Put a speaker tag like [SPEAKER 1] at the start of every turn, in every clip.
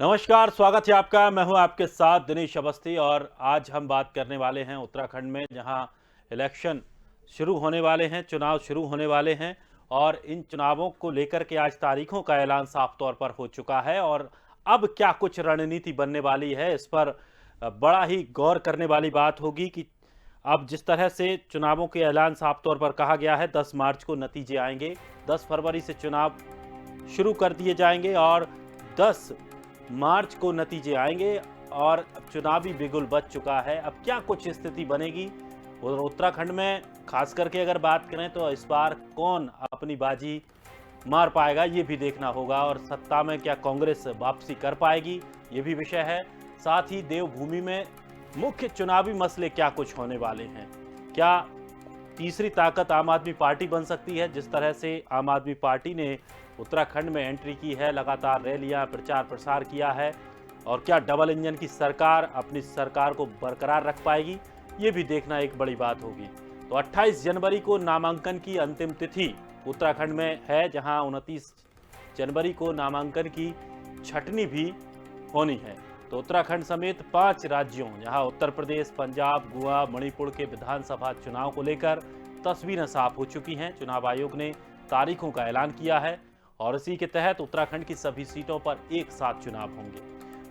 [SPEAKER 1] नमस्कार, स्वागत है आपका। मैं हूं आपके साथ दिनेश अवस्थी और आज हम बात करने वाले हैं उत्तराखंड में, जहां इलेक्शन शुरू होने वाले हैं, चुनाव शुरू होने वाले हैं और इन चुनावों को लेकर के आज तारीखों का ऐलान साफ तौर पर हो चुका है। और अब क्या कुछ रणनीति बनने वाली है, इस पर बड़ा ही गौर करने वाली बात होगी कि अब जिस तरह से चुनावों के ऐलान साफ तौर पर कहा गया है, 10 मार्च को नतीजे आएंगे, 10 फरवरी से चुनाव शुरू कर दिए जाएंगे और 10 मार्च को नतीजे आएंगे और चुनावी बिगुल बज चुका है। अब क्या कुछ स्थिति बनेगी और उत्तराखंड में खास करके अगर बात करें तो इस बार कौन अपनी बाजी मार पाएगा, ये भी देखना होगा। और सत्ता में क्या कांग्रेस वापसी कर पाएगी, ये भी विषय है। साथ ही देवभूमि में मुख्य चुनावी मसले क्या कुछ होने वाले हैं। क्या तीसरी ताकत आम आदमी पार्टी बन सकती है? जिस तरह से आम आदमी पार्टी ने उत्तराखंड में एंट्री की है, लगातार रैलियां, प्रचार प्रसार किया है, और क्या डबल इंजन की सरकार अपनी सरकार को बरकरार रख पाएगी, ये भी देखना एक बड़ी बात होगी। तो 28 जनवरी को नामांकन की अंतिम तिथि उत्तराखंड में है, जहां 29 जनवरी को नामांकन की छटनी भी होनी है। तो उत्तराखंड समेत 5 राज्यों, जहां उत्तर प्रदेश, पंजाब, गोवा, मणिपुर के विधानसभा चुनाव को लेकर तस्वीरें साफ हो चुकी हैं। चुनाव आयोग ने तारीखों का ऐलान किया है और इसी के तहत उत्तराखंड की सभी सीटों पर एक साथ चुनाव होंगे।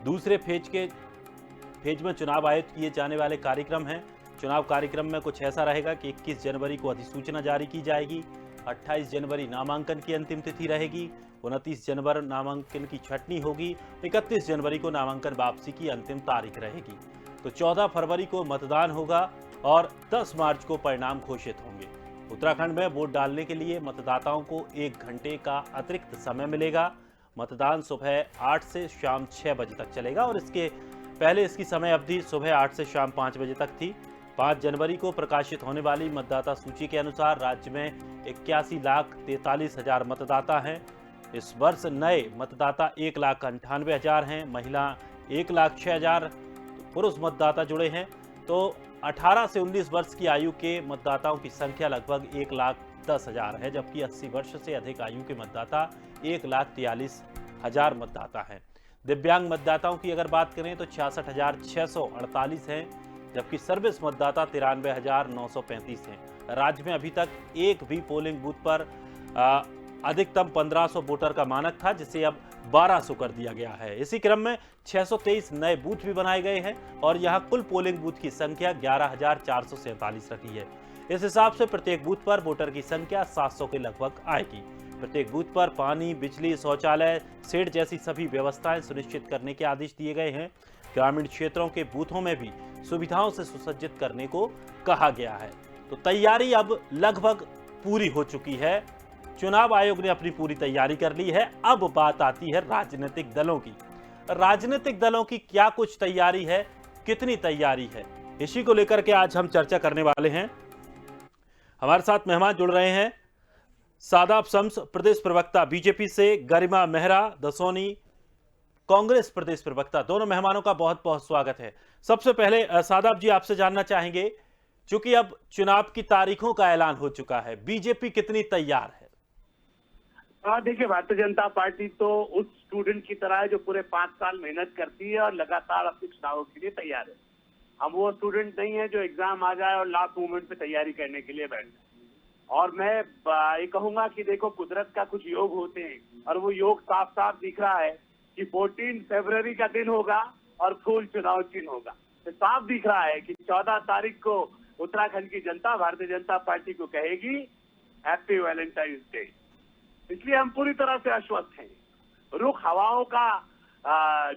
[SPEAKER 1] दूसरे फेज में चुनाव आयोजित किए जाने वाले कार्यक्रम हैं। चुनाव कार्यक्रम में कुछ ऐसा रहेगा कि 21 जनवरी को अधिसूचना जारी की जाएगी, 28 जनवरी नामांकन की अंतिम तिथि रहेगी, 29 जनवरी नामांकन की छटनी होगी, 31 जनवरी को नामांकन वापसी की अंतिम तारीख रहेगी। तो 14 फरवरी को मतदान होगा और 10 मार्च को परिणाम घोषित होंगे। उत्तराखंड में वोट डालने के लिए मतदाताओं को 1 घंटे का अतिरिक्त समय मिलेगा। मतदान सुबह 8 से शाम 6 बजे तक चलेगा और इसके पहले इसकी समय अवधि सुबह 8 से शाम 5 बजे तक थी। 5 जनवरी को प्रकाशित होने वाली मतदाता सूची के अनुसार राज्य में 81,43,000 मतदाता हैं। इस वर्ष नए मतदाता 1,98,000 हैं, महिला 1,06,000 पुरुष मतदाता जुड़े हैं। तो 18 से 19 वर्ष की आयु के मतदाताओं की संख्या लगभग 1,10,000 है, जबकि 80 वर्ष से अधिक आयु के मतदाता 1,43,000 मतदाता हैं। दिव्यांग मतदाताओं की अगर बात करें तो 66,648 हैं, जबकि सर्विस मतदाता 93,935 हैं। राज्य में अभी तक एक भी पोलिंग बूथ पर अधिकतम 1500 वोटर का मानक था, जिसे अब 1200 कर दिया गया है। इसी क्रम में 623 नए बूथ भी बनाए गए हैं और यहां कुल पोलिंग बूथ की संख्या 11,447 रखी है। इस हिसाब से प्रत्येक बूथ पर वोटर की संख्या 700 के लगभग आएगी। प्रत्येक बूथ पर पानी, बिजली, शौचालय, शेड जैसी सभी व्यवस्थाएं सुनिश्चित करने के आदेश दिए गए हैं। ग्रामीण क्षेत्रों के बूथों में भी सुविधाओं से सुसज्जित करने को कहा गया है। तो तैयारी अब लगभग पूरी हो चुकी है। चुनाव आयोग ने अपनी पूरी तैयारी कर ली है। अब बात आती है राजनीतिक दलों की। राजनीतिक दलों की क्या कुछ तैयारी है, कितनी तैयारी है, इसी को लेकर के आज हम चर्चा करने वाले हैं। हमारे साथ मेहमान जुड़ रहे हैं। सादाब शम्स, प्रदेश प्रवक्ता बीजेपी से, गरिमा मेहरा, दसोनी, कांग्रेस प्रदेश प्रवक्ता। दोनों मेहमानों का बहुत बहुत स्वागत है। सबसे पहले सादाब जी, आपसे जानना चाहेंगे, चूंकि अब चुनाव की तारीखों का ऐलान हो चुका है, बीजेपी कितनी तैयार है?
[SPEAKER 2] देखिए, भारतीय जनता पार्टी तो उस स्टूडेंट की तरह है जो पूरे 5 साल मेहनत करती है और लगातार अपने चुनावों के लिए तैयार है। हम वो स्टूडेंट नहीं है जो एग्जाम आ जाए और लास्ट मोमेंट पे तैयारी करने के लिए बैठ जाए। और मैं ये कहूंगा कि देखो, कुदरत का कुछ योग होते हैं और वो योग साफ साफ दिख रहा है कि 14 फरवरी का दिन होगा और फुल चुनाव चिन्ह होगा। तो साफ दिख रहा है कि 14 तारीख को उत्तराखंड की जनता भारतीय जनता पार्टी को कहेगी हैप्पी वैलेंटाइंस डे। इसलिए हम पूरी तरह से आश्वस्त हैं। रुख हवाओं का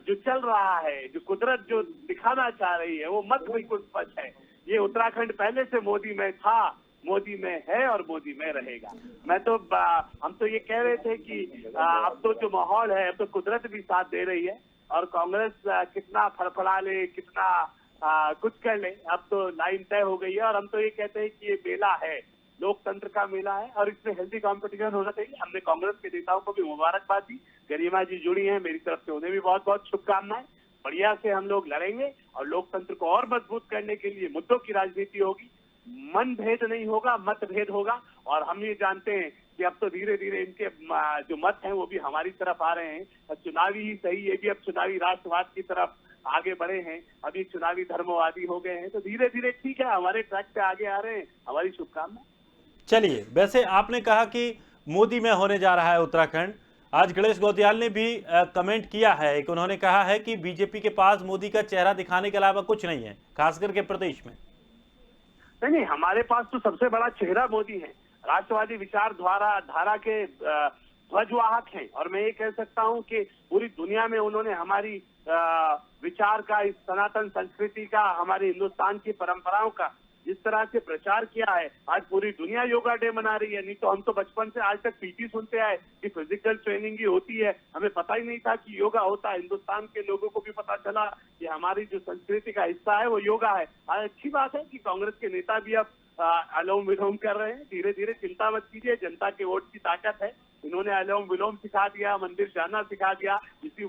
[SPEAKER 2] जो चल रहा है, जो कुदरत जो दिखाना चाह रही है, वो मत बिल्कुल स्पष्ट है। ये उत्तराखंड पहले से मोदी में था, मोदी में है और मोदी में रहेगा। हम तो ये कह रहे थे कि अब तो जो माहौल है, अब तो कुदरत भी साथ दे रही है और कांग्रेस कितना फड़फड़ा ले, कितना कुछ कर ले, अब तो लाइन तय हो गई है। और हम तो ये कहते हैं कि ये मेला है, लोकतंत्र का मेला है और इसमें हेल्दी कंपटीशन होना चाहिए। हमने कांग्रेस के नेताओं को भी मुबारकबाद दी। गरिमा जी जुड़ी हैं, मेरी तरफ से उन्हें भी बहुत बहुत शुभकामनाएं। बढ़िया से हम लोग लड़ेंगे और लोकतंत्र को और मजबूत करने के लिए मुद्दों की राजनीति होगी, मन भेद नहीं होगा, मतभेद होगा। और हम ये जानते हैं कि अब तो धीरे धीरे इनके जो मत हैं वो भी हमारी तरफ आ रहे हैं, और चुनावी ही सही, ये भी अब चुनावी राष्ट्रवाद की तरफ आगे बढ़े हैं, अभी चुनावी धर्मवादी हो गए हैं, तो धीरे धीरे ठीक है, हमारे ट्रैक पे आगे आ रहे हैं, हमारी शुभकामनाएं।
[SPEAKER 1] चलिए, वैसे आपने कहा कि मोदी में होने जा रहा है उत्तराखंड। आज गणेश गौत्याल ने भी कमेंट किया है कि उन्होंने कहा है कि बीजेपी के पास मोदी का चेहरा दिखाने के अलावा कुछ नहीं है, खासकर के प्रदेश में।
[SPEAKER 2] नहीं, हमारे पास तो सबसे बड़ा चेहरा मोदी है, राष्ट्रवादी धारा के ध्वजवाहक हैं, और मैं ये कह सकता हूं कि पूरी दुनिया में उन्होंने हमारी विचार का, इस सनातन संस्कृति का, हमारे हिंदुस्तान की परंपराओं का जिस तरह से प्रचार किया है, आज पूरी दुनिया योगा डे मना रही है। नहीं तो हम तो बचपन से आज तक पीटी सुनते आए कि फिजिकल ट्रेनिंग ही होती है, हमें पता ही नहीं था कि योगा होता है। हिंदुस्तान के लोगों को भी पता चला कि हमारी जो संस्कृति का हिस्सा है वो योगा है। आज अच्छी बात है कि कांग्रेस के नेता भी अब अनुलोम विलोम कर रहे हैं, धीरे धीरे, चिंता मत कीजिए, जनता के वोट की ताकत है। इन्होंने अनुलोम विलोम सिखा दिया, मंदिर जाना सिखा दिया, यही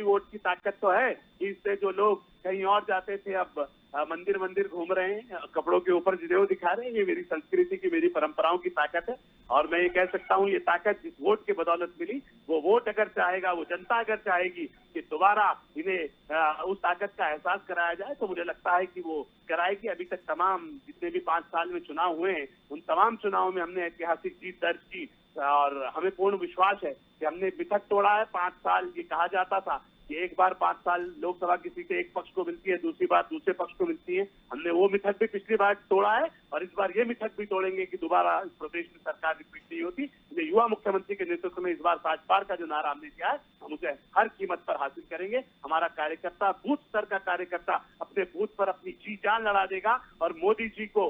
[SPEAKER 2] वोट की ताकत तो है कि इससे जो लोग कहीं और जाते थे अब मंदिर घूम रहे हैं, कपड़ों के ऊपर जनेऊ दिखा रहे हैं। ये मेरी संस्कृति की, मेरी परंपराओं की ताकत है, और मैं ये कह सकता हूँ ये ताकत जिस वोट के बदौलत मिली, वो वोट अगर चाहेगा, वो जनता अगर चाहेगी कि दोबारा इन्हें उस ताकत का एहसास कराया जाए, तो मुझे लगता है कि वो कराएगी। अभी तक तमाम जितने भी 5 साल में चुनाव हुए हैं, उन तमाम चुनावों में हमने ऐतिहासिक जीत दर्ज की, और हमें पूर्ण विश्वास है कि हमने मिथक तोड़ा है। 5 साल ये कहा जाता था कि एक बार 5 साल लोकसभा की सीटें एक पक्ष को मिलती है, दूसरी बार दूसरे पक्ष को मिलती है। हमने वो मिथक भी पिछली बार तोड़ा है, और इस बार ये मिथक भी तोड़ेंगे कि दोबारा इस प्रदेश में सरकार रिपीट नहीं होती। इसलिए युवा मुख्यमंत्री के नेतृत्व में इस बार 7 पार का जो नारा हमने दिया है, हम उसे हर कीमत पर हासिल करेंगे। हमारा कार्यकर्ता, बूथ स्तर का कार्यकर्ता, अपने बूथ पर अपनी जी जान लड़ा देगा, और मोदी जी को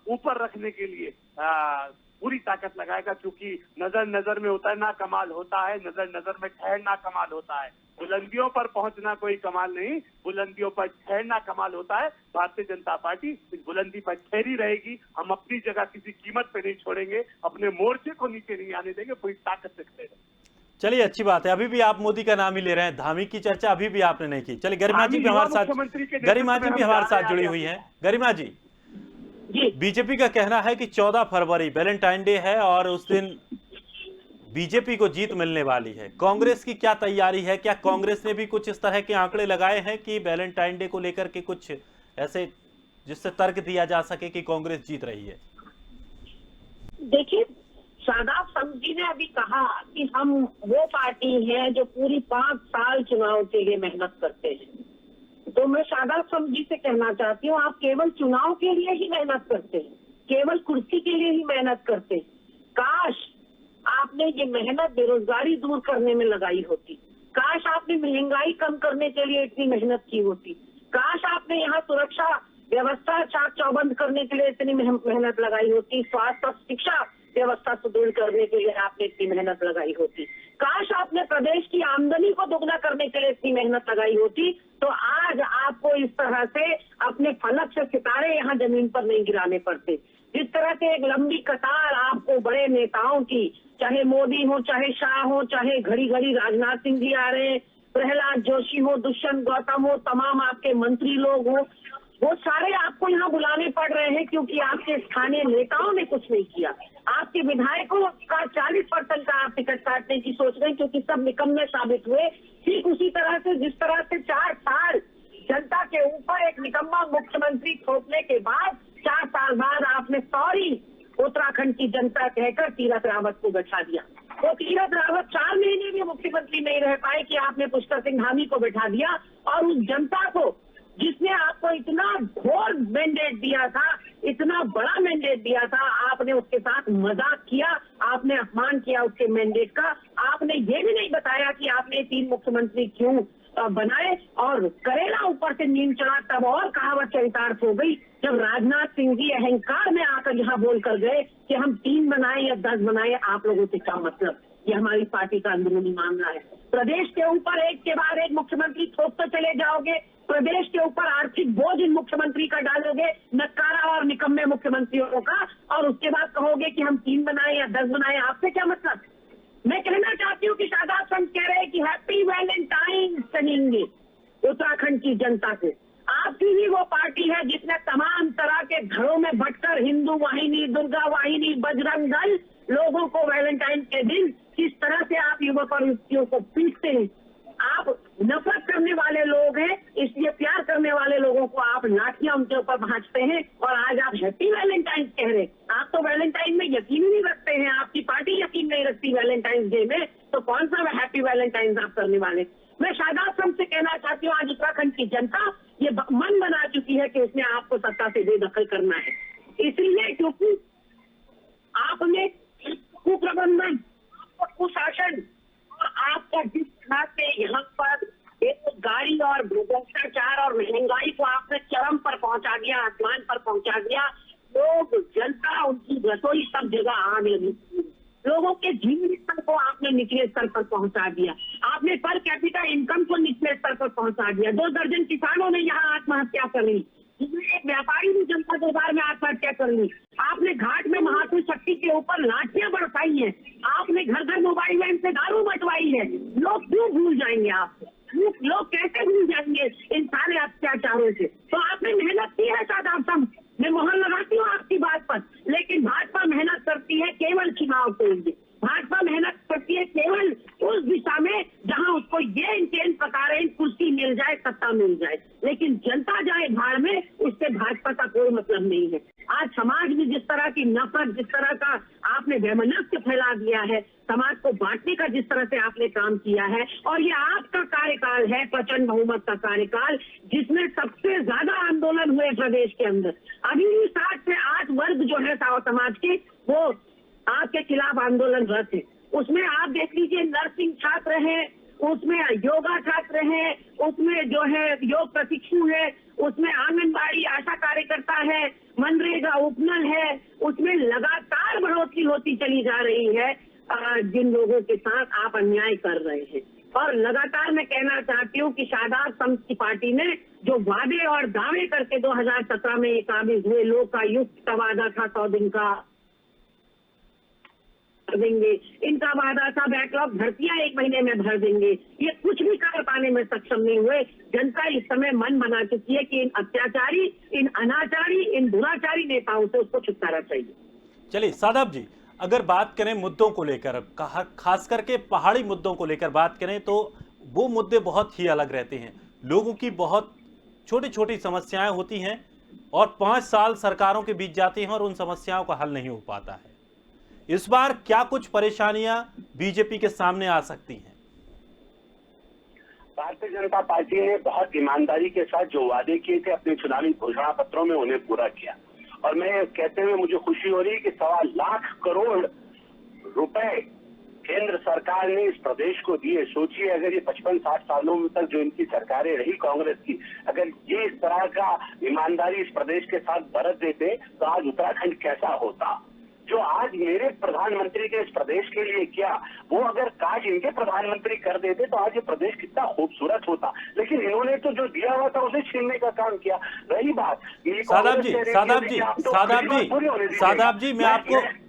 [SPEAKER 2] ऊपर रखने के लिए पूरी ताकत लगाएगा। क्योंकि नजर नजर में उतरना कमाल होता है, नजर नजर में ठहरना कमाल होता है। बुलंदियों पर पहुंचना कोई कमाल नहीं, बुलंदियों पर ठहरना कमाल होता है। भारतीय जनता पार्टी इस बुलंदी पर ठहरी रहेगी। हम अपनी जगह किसी कीमत पे नहीं छोड़ेंगे, अपने मोर्चे को नीचे नहीं आने देंगे, पूरी ताकत से खड़े रहेंगे।
[SPEAKER 1] चलिए, अच्छी बात है। अभी भी आप मोदी का नाम ही ले रहे हैं, धामी की चर्चा अभी भी आपने नहीं की। चलिए, गरिमा जी भी हमारे साथ जुड़ी हुई है। गरिमा जी, बीजेपी का कहना है कि 14 फरवरी वैलेंटाइन डे है और उस दिन बीजेपी को जीत मिलने वाली है। कांग्रेस की क्या तैयारी है? क्या कांग्रेस ने भी कुछ इस तरह के आंकड़े लगाए हैं कि वैलेंटाइन डे को लेकर के कुछ ऐसे जिससे तर्क दिया जा सके कि कांग्रेस जीत रही है?
[SPEAKER 3] देखिए, शादाब समझी ने अभी कहा कि हम वो पार्टी है जो पूरी 5 साल चुनाव के लिए मेहनत करते हैं। तो मैं शादाब समझी से कहना चाहती हूँ, आप केवल चुनाव के लिए ही मेहनत करते हैं, केवल कुर्सी के लिए ही मेहनत करते हैं। काश आपने ये मेहनत बेरोजगारी दूर करने में लगाई होती, काश आपने महंगाई कम करने के लिए इतनी मेहनत की होती, काश आपने यहाँ सुरक्षा व्यवस्था चाक चौबंद करने के लिए इतनी मेहनत लगाई होती, स्वास्थ्य और शिक्षा व्यवस्था सुदृढ़ करने के लिए आपने इतनी मेहनत लगाई होती, काश आपने प्रदेश की आमदनी को दोगुना करने के लिए इतनी मेहनत लगाई होती, तो आज आपको इस तरह से अपने फलक से सितारे यहाँ जमीन पर नहीं गिराने पड़ते। जिस तरह से एक लंबी कतार आपको बड़े नेताओं की, चाहे मोदी हो, चाहे शाह हो, चाहे घड़ी घड़ी राजनाथ सिंह जी आ रहे हैं, प्रहलाद जोशी हो, दुष्यंत गौतम हो, तमाम आपके मंत्री लोग हो, वो सारे आपको यहाँ बुलाने पड़ रहे हैं क्योंकि आपके स्थानीय नेताओं ने कुछ नहीं किया। आपके विधायकों का 40% का आप टिकट काटने की सोच रहे हैं क्योंकि सब निकम्मे साबित हुए। ठीक उसी तरह से जिस तरह से 4 साल जनता के ऊपर एक निकम्मा मुख्यमंत्री थोपने के बाद 4 साल बाद आपने सॉरी उत्तराखंड की जनता कहकर तीरथ रावत को बैठा दिया। तो तीरथ रावत 4 महीने भी मुख्यमंत्री नहीं रह पाए कि आपने पुष्कर सिंह धामी को बैठा दिया, और उस जनता को जिसने आपको इतना घोर मैंडेट दिया था, इतना बड़ा मैंडेट दिया था, आपने उसके साथ मजाक किया, आपने अपमान किया उसके मैंडेट का। आपने ये भी नहीं बताया कि आपने 3 मुख्यमंत्री क्यों बनाए, और करेला ऊपर से नींद चढ़ा तब और कहावत चरितार्थ हो गई जब राजनाथ सिंह जी अहंकार में आकर यहाँ बोल कर गए कि हम 3 बनाए या 10 बनाए, आप लोगों से क्या मतलब। ये हमारी पार्टी का अंदरूनी मामला है। प्रदेश के ऊपर एक के बाद एक मुख्यमंत्री थोपते चले जाओगे, प्रदेश के ऊपर आर्थिक बोझ इन मुख्यमंत्री का डालोगे, नकारा और निकम्मे मुख्यमंत्रियों का, और उसके बाद कहोगे कि हम 3 बनाए या 10 बनाए, आपसे क्या मतलब। मैं कहना चाहती हूँ कि शादाब संत कह रहे हैं कि हैप्पी वैलेंटाइन कहेंगे उत्तराखंड की जनता को। आपकी ही वो पार्टी है जिसने तमाम तरह के घरों में भटकर हिंदू वाहिनी, दुर्गा वाहिनी, बजरंग दल लोगों को वैलेंटाइन के दिन किस तरह से आप युवक और युवतियों को पीटते हैं। आप नफरत करने वाले लोग हैं, इसलिए प्यार करने वाले लोगों को आप लाठियां उनके ऊपर भांजते हैं और आज आप हैप्पी वैलेंटाइन कह रहे हैं। आप तो वैलेंटाइन में यकीन ही नहीं रखते हैं, आपकी पार्टी यकीन नहीं रखती वैलेंटाइन डे में, तो कौन सा हैप्पी वैलेंटाइन आप करने वाले। मैं शादाब साहब से कहना चाहती हूँ, आज उत्तराखंड की जनता ये मन बना चुकी है कि उसने आपको सत्ता से बेदखल करना है, इसलिए क्योंकि आपने कुप्रबंधन, कुशासन और आपका जिस तरह से यहाँ पर बेरोजगारी और भ्रष्टाचार और महंगाई को आपने चरम पर पहुंचा दिया, आसमान पर पहुंचा दिया। लोग, जनता, उनकी रसोई सब जगह आग लगी, लोगों के जीवन स्तर को आपने निचले स्तर पर पहुंचा दिया, आपने पर कैपिटा इनकम को निचले स्तर पर पहुंचा दिया। 2 दर्जन किसानों ने यहाँ आत्महत्या कर ली, एक व्यापारी ने जनता दरबार में आत्महत्या कर ली, आपने घाट में महात्मा शक्ति के ऊपर लाठियां बरसाई है, आपने घर घर मोबाइल वैन से दारू बंटवाई है। लोग क्यों भूल जाएंगे आपको, लोग कैसे भूल जाएंगे इन सारे अत्याचारों से। तो आपने मेहनत की है शादाब साहब, मैं मोहर लगाती हूँ आपकी बात पर, लेकिन भाजपा मेहनत करती है केवल चुनाव के लिए, भाजपा मेहनत करती है केवल उस दिशा में जहां उसको ये इन प्रकार कुर्सी मिल जाए, सत्ता मिल जाए, लेकिन जनता जाए भाड़ में, उससे भाजपा का कोई मतलब नहीं है। आज समाज में जिस तरह की नफरत, जिस तरह का आपने वैमनस्य फैला दिया है, समाज को बांटने का जिस तरह से आपने काम किया है, और ये आपका कार्यकाल है, प्रचंड बहुमत का कार्यकाल, जिसमें सबसे ज्यादा आंदोलन हुए प्रदेश के अंदर। अभी 7 से 8 वर्ग जो है समाज के, वो आपके खिलाफ आंदोलनरत है। उसमें आप देख लीजिए, नर्सिंग छात्र हैं, उसमें योगा छात्र हैं, उसमें जो है योग प्रशिक्षु है, उसमें आंगनबाड़ी आशा कार्यकर्ता है, मनरेगा उपनल है, उसमें लगातार बढ़ोतरी होती चली जा रही है। जिन लोगों के साथ आप अन्याय कर रहे हैं, और लगातार मैं कहना चाहती हूँ कि शादाब साहब की पार्टी ने जो वादे और दावे करके 2017 में ये काबिज हुए, लोक का युक्त का वादा था 100 दिन का देंगे, इनका वादा था बैकलॉग भर्तियां 1 महीने में भर देंगे, ये कुछ भी कर पाने में सक्षम नहीं हुए। जनता इस समय मन बना चुकी है कि इन अत्याचारी, इन अनाचारी, इन दुराचारी नेताओं से उसको छुटकारा चाहिए।
[SPEAKER 1] चलिए शादाब जी, अगर बात करें मुद्दों को लेकर, खास करके पहाड़ी मुद्दों को लेकर बात करें, तो वो मुद्दे बहुत ही अलग रहते हैं। लोगों की बहुत छोटी छोटी समस्याएं होती हैं और 5 साल सरकारों के बीच जाती हैं और उन समस्याओं का हल नहीं हो पाता है। इस बार क्या कुछ परेशानियां बीजेपी के सामने आ सकती हैं?
[SPEAKER 2] भारतीय जनता पार्टी ने बहुत ईमानदारी के साथ जो वादे किए थे अपने चुनावी घोषणा पत्रों में, उन्हें पूरा किया। और मैं कहते हुए मुझे खुशी हो रही है कि 1.25 लाख करोड़ रुपए केंद्र सरकार ने इस प्रदेश को दिए। सोचिए, अगर ये 55-60 सालों में तक जो इनकी सरकारें रही कांग्रेस की, अगर ये इस तरह का ईमानदारी इस प्रदेश के साथ बरत देते तो आज उत्तराखंड कैसा होता। जो आज मेरे प्रधानमंत्री ने इस प्रदेश के लिए किया, वो अगर काश इनके प्रधानमंत्री कर देते तो आज ये प्रदेश कितना खूबसूरत होता। लेकिन इन्होंने तो जो दिया हुआ था उसे छीनने का काम किया। रही बात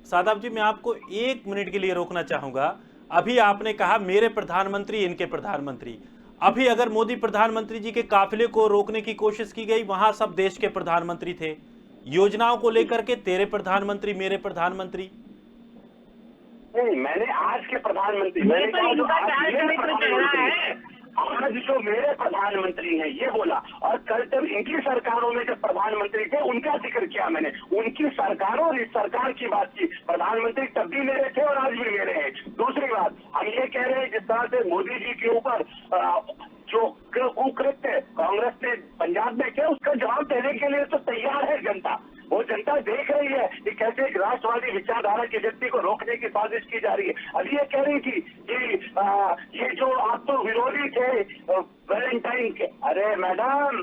[SPEAKER 1] शादाब जी, मैं आपको 1 मिनट के लिए रोकना चाहूंगा। अभी आपने कहा मेरे प्रधानमंत्री, इनके प्रधानमंत्री। अभी अगर मोदी प्रधानमंत्री जी के काफिले को रोकने की कोशिश की गई, वहां सब देश के प्रधानमंत्री थे। योजनाओं को लेकर के तेरे प्रधानमंत्री, मेरे प्रधानमंत्री।
[SPEAKER 2] नहीं, मैंने आज के प्रधानमंत्री, आज जो मेरे प्रधानमंत्री हैं ये बोला, और कल तक इनकी सरकारों में जो प्रधानमंत्री थे उनका जिक्र किया मैंने, उनकी सरकारों और इस सरकार की बात की। प्रधानमंत्री तब भी मेरे थे और आज भी मेरे हैं। दूसरी बात, हम ये कह रहे हैं जिस तरह से मोदी जी के ऊपर जो कुकृत्य कांग्रेस ने पंजाब में किया, उसका जवाब देने के लिए तो तैयार है जनता। वो जनता देख रही है कि कैसे एक राष्ट्रवादी विचारधारा के व्यक्ति को रोकने की साजिश की जा रही है। अभी ये कह रही थी कि ये जो आप तो विरोधी थे वैलेंटाइन के, अरे मैडम,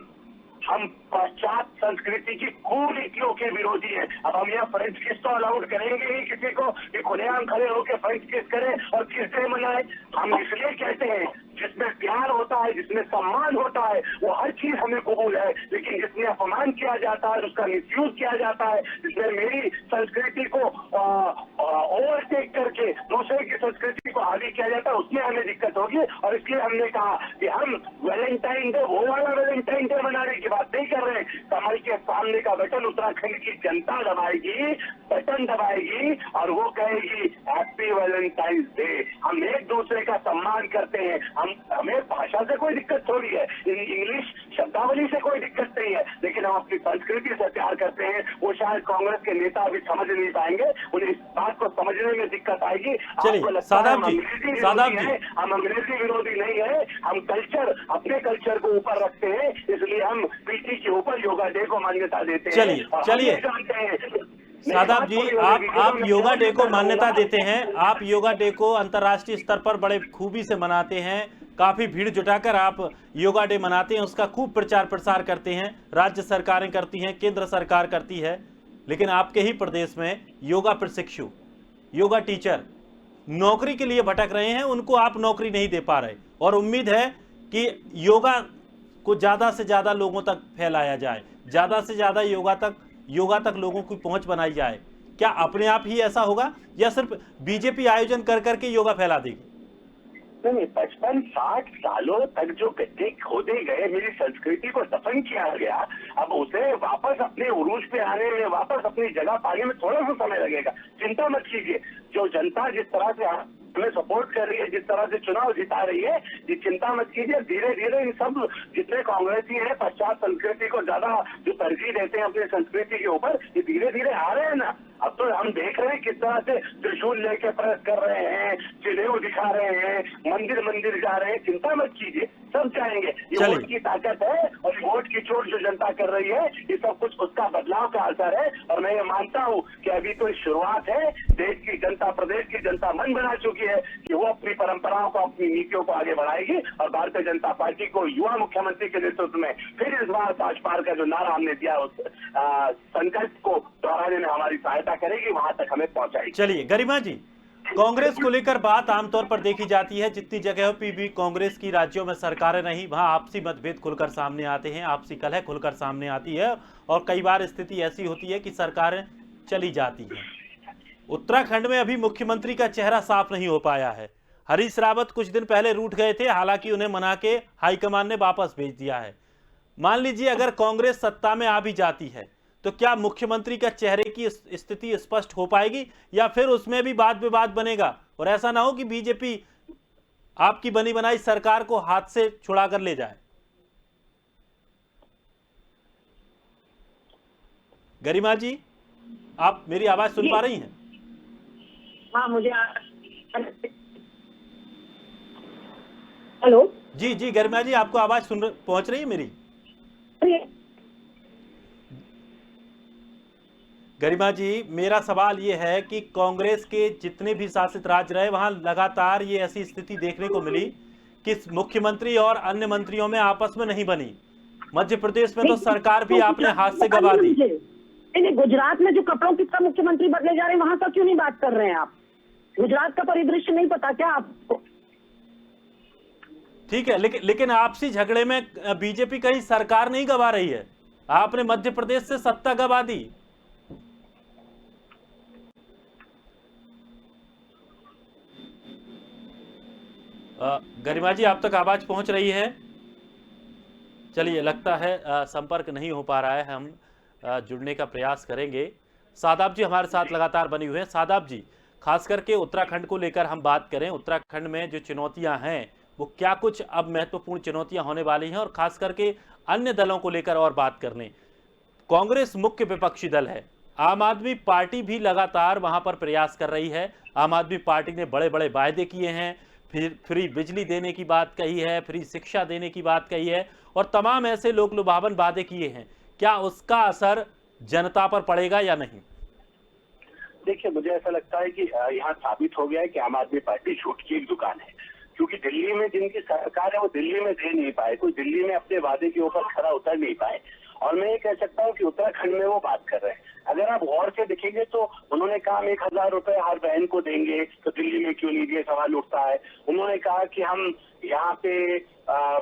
[SPEAKER 2] हम पाश्चात्य संस्कृति की कुरीतियों के विरोधी हैं। अब हम यहाँ फ्रेंच किस तो अलाउड करेंगे ही किसी को कि खुलेआम खड़े होकर फ्रेंच किस करे और किस डे मनाए। हम इसलिए कहते हैं
[SPEAKER 4] जिसमें प्यार होता है, जिसमें सम्मान होता है, वो हर चीज हमें कबूल है। लेकिन जिसमें अपमान किया जाता है, उसका मिसयूज किया जाता है, जिसमें मेरी संस्कृति को ओवरटेक करके दूसरे की संस्कृति को हावी किया जाता है, उसमें हमें दिक्कत होगी। और इसलिए हमने कहा कि हम वैलेंटाइन डे, वो वाला वैलेंटाइन डे मनाने की बात नहीं कर रहे। कमल के सामने का बटन उत्तराखंड की जनता दबाएगी, बटन दबाएगी और वो कहेगी हैप्पी वैलेंटाइन डे। हम एक दूसरे का सम्मान करते हैं, हमें भाषा से कोई दिक्कत थोड़ी है, इंग्लिश शब्दावली से कोई दिक्कत नहीं है, लेकिन हम अपनी संस्कृति से प्यार करते हैं। वो शायद कांग्रेस के नेता अभी समझ नहीं पाएंगे, उन्हें इस बात को समझने में दिक्कत आएगी।
[SPEAKER 1] चलिए सादाब जी,
[SPEAKER 4] हम अंग्रेजी विरोधी नहीं है, हम कल्चर, अपने कल्चर को ऊपर रखते हैं, इसलिए हम पीटी के ऊपर योगा डे को मान्यता देते हैं।
[SPEAKER 1] चलिए
[SPEAKER 4] जानते हैं
[SPEAKER 1] सादाब जी, आप योगा डे को मान्यता देते हैं, आप योगा डे को अंतर्राष्ट्रीय स्तर पर बड़े खूबी से मनाते हैं, काफी भीड़ जुटाकर आप योगा डे मनाते हैं, उसका खूब प्रचार प्रसार करते हैं, राज्य सरकारें करती हैं, केंद्र सरकार करती है, लेकिन आपके ही प्रदेश में योगा प्रशिक्षु, योगा टीचर नौकरी के लिए भटक रहे हैं, उनको आप नौकरी नहीं दे पा रहे। और उम्मीद है कि योगा को ज्यादा से ज्यादा लोगों तक फैलाया जाए, ज्यादा से ज्यादा योगा तक लोगों की पहुंच बनाई जाए। क्या अपने आप ही ऐसा होगा या सिर्फ बीजेपी आयोजन कर करके योगा फैला देगी?
[SPEAKER 4] नहीं, 55-60 सालों तक जो गड्ढे खोदे गए, मेरी संस्कृति को दफन किया गया, अब उसे वापस अपने उरूज पे आने में, वापस अपनी जगह पाने में थोड़ा सा समय लगेगा। चिंता मत कीजिए, जो जनता जिस तरह से हमें सपोर्ट कर रही है, जिस तरह से चुनाव जिता रही है, ये चिंता मत कीजिए। धीरे धीरे इन सब जितने कांग्रेसी हैं, पश्चात संस्कृति को ज्यादा जो तरजीह देते हैं अपनी संस्कृति के ऊपर, ये धीरे धीरे आ रहे हैं ना। अब तो हम देख रहे हैं किस तरह से त्रिशूल लेके प्रेस कर रहे हैं, चिन्ह दिखा रहे हैं, मंदिर मंदिर जा रहे हैं। चिंता मत कीजिए, सब जाएंगे। ये वोट की ताकत है और वोट की चोट जो जनता कर रही है, ये सब कुछ उसका बदलाव का असर है। और मैं ये मानता हूँ कि अभी तो शुरुआत है। देश की जनता, प्रदेश की जनता मन बना चुकी है कि वो अपनी परंपराओं को, अपनी नीतियों को आगे बढ़ाएगी और भारतीय जनता पार्टी को युवा मुख्यमंत्री के नेतृत्व में फिर इस बार 5 पार का जो नारा हमने दिया, उस संकल्प को दोहराने में हमारी सहायता करेगी, वहां तक हमें पहुंचाएगी।
[SPEAKER 1] चलिए गरिमा जी, कांग्रेस को लेकर बात आमतौर पर देखी जाती है, जितनी जगहों पर भी कांग्रेस की राज्यों में सरकारें रही, वहां आपसी मतभेद खुलकर सामने आते हैं, आपसी कलह खुलकर सामने आती है और कई बार स्थिति ऐसी होती है कि सरकारें चली जाती हैं। उत्तराखंड में अभी मुख्यमंत्री का चेहरा साफ नहीं हो पाया है। हरीश रावत कुछ दिन पहले रूठ गए थे, हालांकि उन्हें मना के हाईकमान ने वापस भेज दिया है। मान लीजिए अगर कांग्रेस सत्ता में आ भी जाती है तो क्या मुख्यमंत्री का चेहरे की स्थिति स्पष्ट हो पाएगी या फिर उसमें भी वाद विवाद बनेगा और ऐसा ना हो कि बीजेपी आपकी बनी बनाई सरकार को हाथ से छुड़ा कर ले जाए? गरिमा जी, आप मेरी आवाज सुन पा रही हैं?
[SPEAKER 3] हाँ, मुझे हेलो
[SPEAKER 1] जी जी गरिमा जी, आपको आवाज पहुंच रही है मेरी? गरिमा जी, मेरा सवाल ये है कि कांग्रेस के जितने भी शासित राज्य रहे, वहां लगातार ये ऐसी स्थिति देखने को मिली कि मुख्यमंत्री और अन्य मंत्रियों में आपस में नहीं बनी। मध्य प्रदेश में तो सरकार भी आपने हाथ से गवा दी।
[SPEAKER 3] नहीं, गुजरात में जो कपड़ों की तरह मुख्यमंत्री बदले जा रहे हैं, वहां का क्यों नहीं बात कर रहे हैं आप? गुजरात का परिदृश्य नहीं पता क्या आपको?
[SPEAKER 1] ठीक है, लेकिन आपसी झगड़े में बीजेपी कहीं सरकार नहीं गवा रही है, आपने मध्य प्रदेश से सत्ता गवा दी। गरिमा जी, आप तक आवाज पहुंच रही है? चलिए, लगता है संपर्क नहीं हो पा रहा है, हम जुड़ने का प्रयास करेंगे। सादाब जी हमारे साथ लगातार बनी हुए हैं। सादाब जी, खास करके उत्तराखंड को लेकर हम बात करें, उत्तराखंड में जो चुनौतियां हैं वो क्या कुछ अब महत्वपूर्ण चुनौतियां होने वाली हैं और खास करके अन्य दलों को लेकर और बात करने। कांग्रेस मुख्य विपक्षी दल है, आम आदमी पार्टी भी लगातार वहां पर प्रयास कर रही है। आम आदमी पार्टी ने बड़े बड़े वायदे किए हैं, फिर फ्री बिजली देने की बात कही है, फ्री शिक्षा देने की बात कही है और तमाम ऐसे लोक लुभावन वादे किए हैं। क्या उसका असर जनता पर पड़ेगा या नहीं?
[SPEAKER 4] देखिए, मुझे ऐसा लगता है कि यहाँ साबित हो गया है कि आम आदमी पार्टी झूठ की एक दुकान है, क्योंकि दिल्ली में जिनकी सरकार है वो दिल्ली में दे नहीं पाए, कोई दिल्ली में अपने वादे के ऊपर खरा उतर नहीं पाए और मैं ये कह सकता हूँ कि उत्तराखंड में वो बात कर रहे हैं। अगर आप गौर से देखेंगे तो उन्होंने कहा हम 1000 रुपए हर बहन को देंगे, तो दिल्ली में क्यों नहीं दिए, सवाल उठता है। उन्होंने कहा कि हम यहाँ पे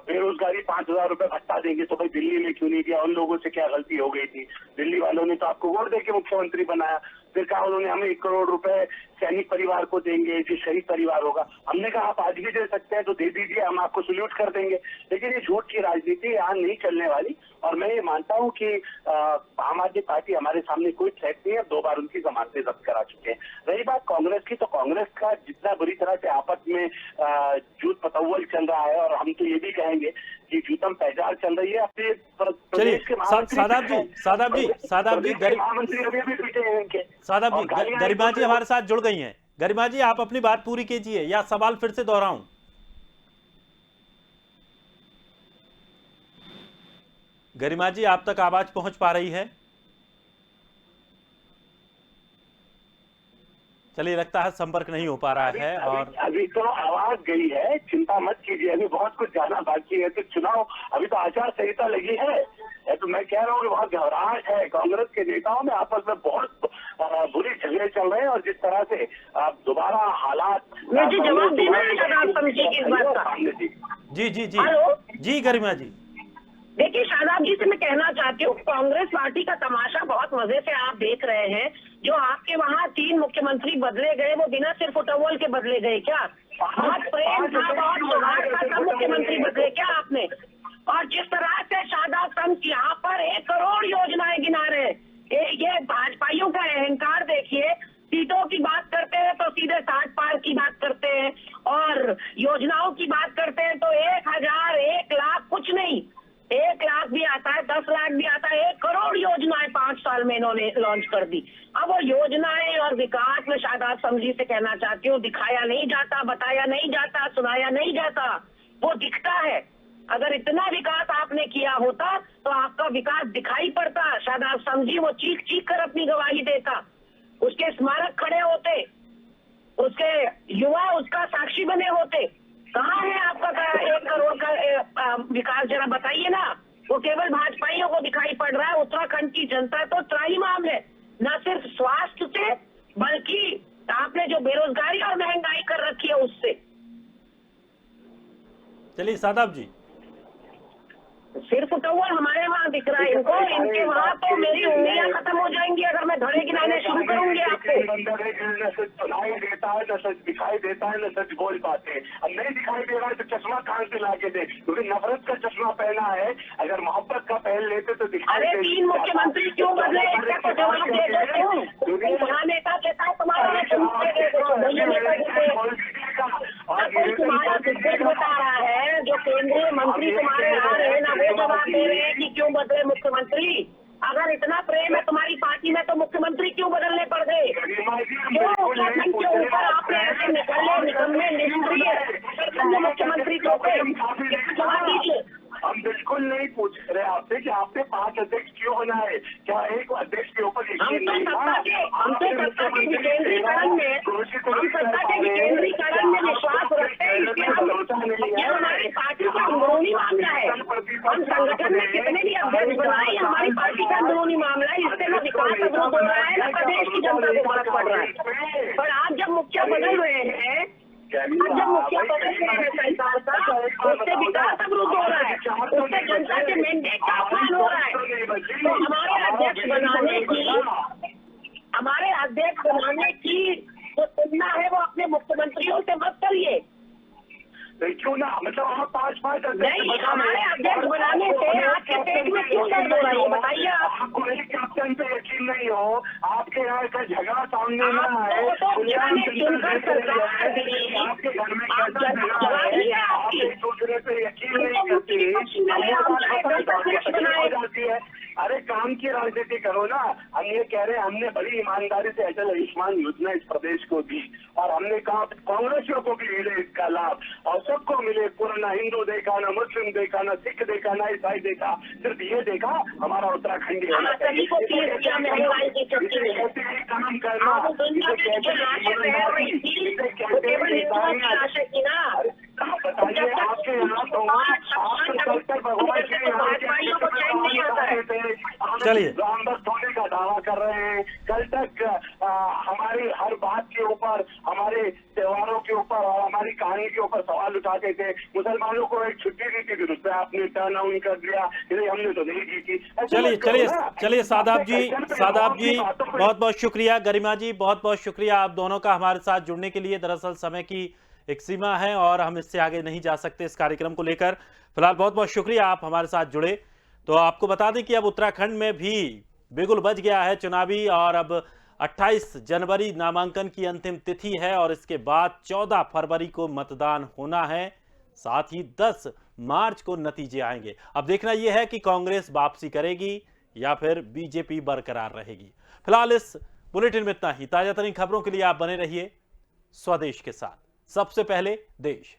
[SPEAKER 4] बेरोजगारी 5000 रुपए भत्ता देंगे, तो भाई दिल्ली में क्यों नहीं दिया, उन लोगों से क्या गलती हो गई थी, दिल्ली वालों ने तो आपको वोट देके मुख्यमंत्री बनाया। फिर कहा उन्होंने हम 1 करोड़ रुपए सैनिक परिवार को देंगे जो शहीद परिवार होगा। हमने कहा आप आज भी दे सकते हैं तो दे दीजिए, हम आपको सल्यूट कर देंगे। लेकिन ये झूठ की राजनीति यहाँ नहीं चलने वाली। और मैं ये मानता हूँ कि आम आदमी पार्टी हमारे सामने कोई थ्रेट नहीं है, 2 बार उनकी जमानतें जब्त करा चुके हैं। रही बात कांग्रेस की, तो कांग्रेस का जितना बुरी तरह से आपस में जूत पतौवल चल रहा है, और हम तो ये भी कहेंगे कि जूतम पैजार चल रही है अपने
[SPEAKER 1] चलिए
[SPEAKER 4] प्रदेश के
[SPEAKER 1] सादाब जी
[SPEAKER 4] महामंत्री अभी भी पीछे हैं इनके।
[SPEAKER 1] सादाब जी, गरिमा जी हमारे साथ जुड़ गई हैं। गरिमा जी, आप अपनी बात पूरी कीजिए या सवाल फिर से दोहराऊं? गरिमा जी, आप तक आवाज पहुंच पा रही है? चलिए, लगता है संपर्क नहीं हो पा रहा है। और
[SPEAKER 4] अभी तो आवाज गई है, चिंता मत कीजिए, अभी बहुत कुछ जाना बाकी है। तो चुनाव, अभी तो आचार संहिता लगी है। तो मैं कह रहा हूँ कि बहुत घबराहट है कांग्रेस के नेताओं में, आपस में बहुत बुरी झगड़े चल रहे हैं। और जिस तरह से दोबारा हालात,
[SPEAKER 3] मुझे जवाब देना है शादाब समझी की इस बात का।
[SPEAKER 1] जी जी जी
[SPEAKER 3] हेलो
[SPEAKER 1] जी गरिमा जी,
[SPEAKER 3] देखिए शादाब जी से मैं कहना चाहती हूँ, कांग्रेस पार्टी का तमाशा बहुत मजे से आप देख रहे हैं। जो आपके वहाँ 3 मुख्यमंत्री बदले गए, वो बिना सिर फुटबॉल के बदले गए क्या? बहुत प्रेम था, बहुत सौहार्द था, सब मुख्यमंत्री बदले क्या आपने? और जिस तरह से शादाब संत यहाँ पर 1 करोड़ योजनाएं गिना रहे, ये भाजपाइयों का अहंकार देखिए। सीटों की बात करते हैं तो सीधे 60 पार की बात करते हैं, और योजनाओं की बात करते हैं तो 1000, 1 लाख कुछ नहीं, 1 लाख भी आता है, 10 लाख भी आता है। 1 करोड़ योजनाएं 5 साल में इन्होंने लॉन्च कर दी। अब वो योजनाएं और विकास में शादाब समझी से कहना चाहती हूँ, दिखाया नहीं जाता, बताया नहीं जाता, सुनाया नहीं जाता, वो दिखता है। अगर इतना विकास आपने किया होता तो आपका विकास दिखाई पड़ता। शादाब समझी वो चीख चीख कर अपनी गवाही देता, उसके स्मारक खड़े होते, उसके युवा उसका साक्षी बने होते। कहाँ है आपका 1 करोड़ का विकास, जरा बताइए ना। वो केवल भाजपाइयों को दिखाई पड़ रहा है। उत्तराखंड की जनता तो त्राहिमाम है, न सिर्फ स्वास्थ्य से बल्कि आपने जो बेरोजगारी और महंगाई कर रखी है उससे।
[SPEAKER 1] चलिए सादाब जी,
[SPEAKER 3] सिर्फ फुटबॉल हमारे वहाँ दिख रहा है इनको, इनके वहाँ तो मेरी उंगलियां खत्म हो जाएंगी अगर मैं धड़े गिनाने शुरू करूंगी आपको।
[SPEAKER 4] न सच सुनाई देता है, न सच दिखाई देता है, न सच बोल पाते हैं। अब नहीं दिखाई दे रहा है तो चश्मा कहाँ से ला के दे, क्योंकि नफरत का चश्मा पहना है। अगर मोहब्बत का पहन लेते तो दिखाई।
[SPEAKER 3] अरे 3 मुख्यमंत्री क्यों बदले, इसका तो जवाब दे देते हो। नेता कहता है तुम्हारा दिग्गज बता रहा है, जो केंद्रीय मंत्री तुम्हारे आ रहे हैं ना, वो जवाब दे रहे हैं कि क्यों बदले मुख्यमंत्री। अगर इतना प्रेम है तुम्हारी पार्टी में तो मुख्यमंत्री क्यों बदलने पड़ गए? क्यों उत्तराखंड के ऊपर आपने ऐसे निकलने निष्क्रिय मुख्यमंत्री को जवाब दीजिए।
[SPEAKER 4] हम बिल्कुल नहीं पूछ रहे आपसे कि आपने 5 अध्यक्ष क्यों बना है, क्या एक अध्यक्ष के ऊपर यकीन नहीं था?
[SPEAKER 3] हम तो सत्ता के विकेंद्रीकरण में विश्वास रखते हैं, इसलिए हमारी पार्टी का अंदरूनी मामला है। हम संगठन में कितने भी अध्यक्ष बनाए, हमारी पार्टी का अंदरूनी मामला है। इससे न विकास अवरुद्ध हो रहा है, न प्रदेश की जनता को फर्क पड़ रहा है। पर आज जब मुखिया बदल रहे हैं, जब मुखिया बदल रहे हैं सरकार का, उससे विकास अवरुद्ध हो रहा है, उससे जनता के मैंडेट का अपमान हो रहा है। तो हमारे अध्यक्ष बनाने की जो तुलना है वो अपने मुख्यमंत्रियों से मत करिए।
[SPEAKER 4] क्यों ना, मतलब आप 5
[SPEAKER 3] नहीं, हमारे अध्यक्ष बनाने से आपके पेट में क्यों दर्द हो रहा है बताइए।
[SPEAKER 4] आपको एक कैप्टन पे यकीन नहीं हो, आपके यहाँ का झगड़ा सामने ना आए, आपके घर में कैसा झगड़ा है, आप एक दूसरे पे यकीन नहीं करते जाती है। अरे काम की राजनीति करो ना। हम ये कह रहे हैं, हमने बड़ी ईमानदारी से अटल आयुष्मान योजना इस प्रदेश को दी, और हमने कहा कांग्रेसियों को भी मिले इसका लाभ, और सबको मिले। पूरा ना हिंदू देखा, ना मुस्लिम देखा, ना सिख देखा, ना ईसाई देखा, सिर्फ ये देखा हमारा उत्तराखंडी होना चाहिए। काम करना, बताइए आपके यहाँ तो आप कल तक भगवान श्री राम
[SPEAKER 3] भाजपाइयों को चैन नहीं आता है।
[SPEAKER 1] चलिए।
[SPEAKER 4] रामभक्त होने का दावा कर रहे हैं। कल तक हमारी हर बात के ऊपर, हमारे त्योहारों के ऊपर और हमारी कहानी के ऊपर सवाल उठाते थे। मुसलमानों को एक छुट्टी दी थी, फिर उस पर आपने टर्न आउट कर दिया, हमने तो नहीं जीती।
[SPEAKER 1] चलिए सादाब जी बहुत बहुत शुक्रिया, गरिमा जी बहुत बहुत शुक्रिया आप दोनों का हमारे साथ जुड़ने के लिए। दरअसल समय की एक सीमा है और हम इससे आगे नहीं जा सकते इस कार्यक्रम को लेकर। फिलहाल बहुत बहुत शुक्रिया आप हमारे साथ जुड़े। तो आपको बता दें कि अब उत्तराखंड में भी बिगुल बज गया है चुनावी, और अब 28 जनवरी नामांकन की अंतिम तिथि है और इसके बाद 14 फरवरी को मतदान होना है, साथ ही 10 मार्च को नतीजे आएंगे। अब देखना यह है कि कांग्रेस वापसी करेगी या फिर बीजेपी बरकरार रहेगी। फिलहाल इस बुलेटिन में इतना ही। ताजा तरीन खबरों के लिए आप बने रहिए स्वदेश के साथ। सबसे पहले देश।